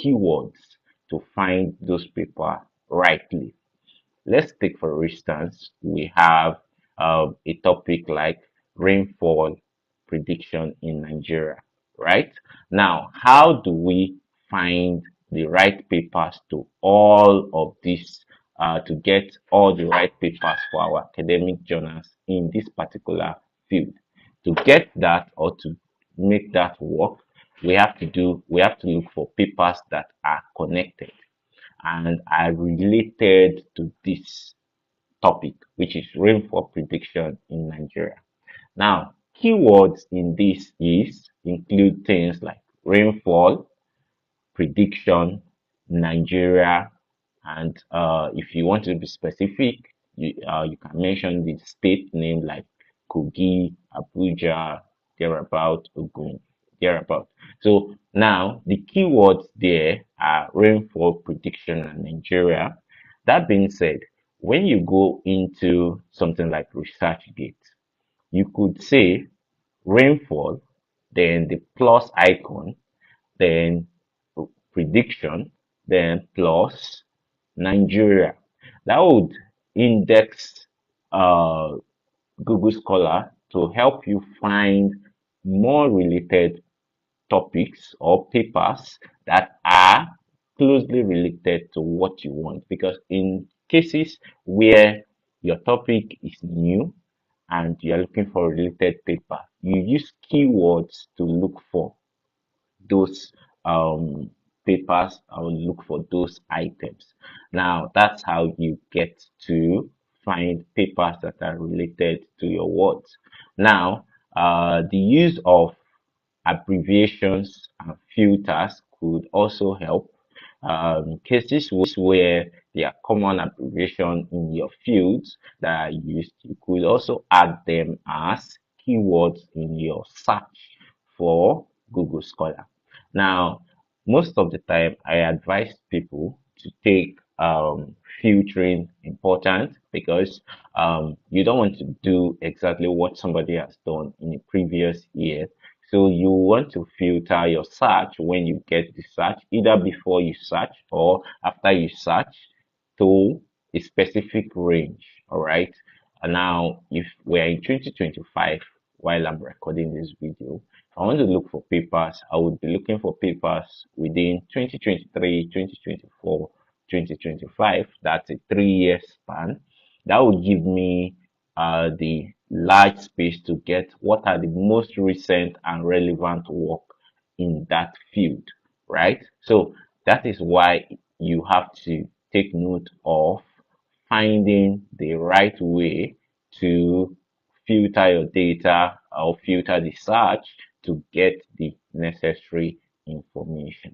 keywords to find those papers rightly. Let's take for instance, we have a topic like rainfall prediction in Nigeria, right? Now, how do we find the right papers to all of this, to get all the right papers for our academic journals in this particular field? To get that or to make that work, we have to look for papers that are connected and are related to this topic, which is rainfall prediction in Nigeria. Now, keywords in this is include things like rainfall, prediction, Nigeria, and if you want to be specific, you can mention the state name like Kogi, Abuja, thereabout, Ogun, thereabout. So now the keywords there are rainfall prediction and Nigeria. That being said, when you go into something like ResearchGate, you could say rainfall, then the plus icon, then prediction, then plus Nigeria. That would index uh, Google Scholar to help you find more related topics or papers that are closely related to what you want. Because in cases where your topic is new and you're looking for a related paper, you use keywords to look for those papers or look for those items. Now, that's how you get to find papers that are related to your words. Now, the use of abbreviations and filters could also help. Cases where there are common abbreviation in your fields that are used, you could also add them as keywords in your search for Google Scholar. Now, most of the time, I advise people to take filtering important because you don't want to do exactly what somebody has done in a previous year. So you want to filter your search when you get the search, either before you search or after you search, to a specific range. All right. And now, if we're in 2025, while I'm recording this video, if I want to look for papers, I would be looking for papers within 2023, 2024, 2025. That's a 3 year span. That would give me the large space to get what are the most recent and relevant work in that field, right? So that is why you have to take note of finding the right way to filter your data or filter the search to get the necessary information.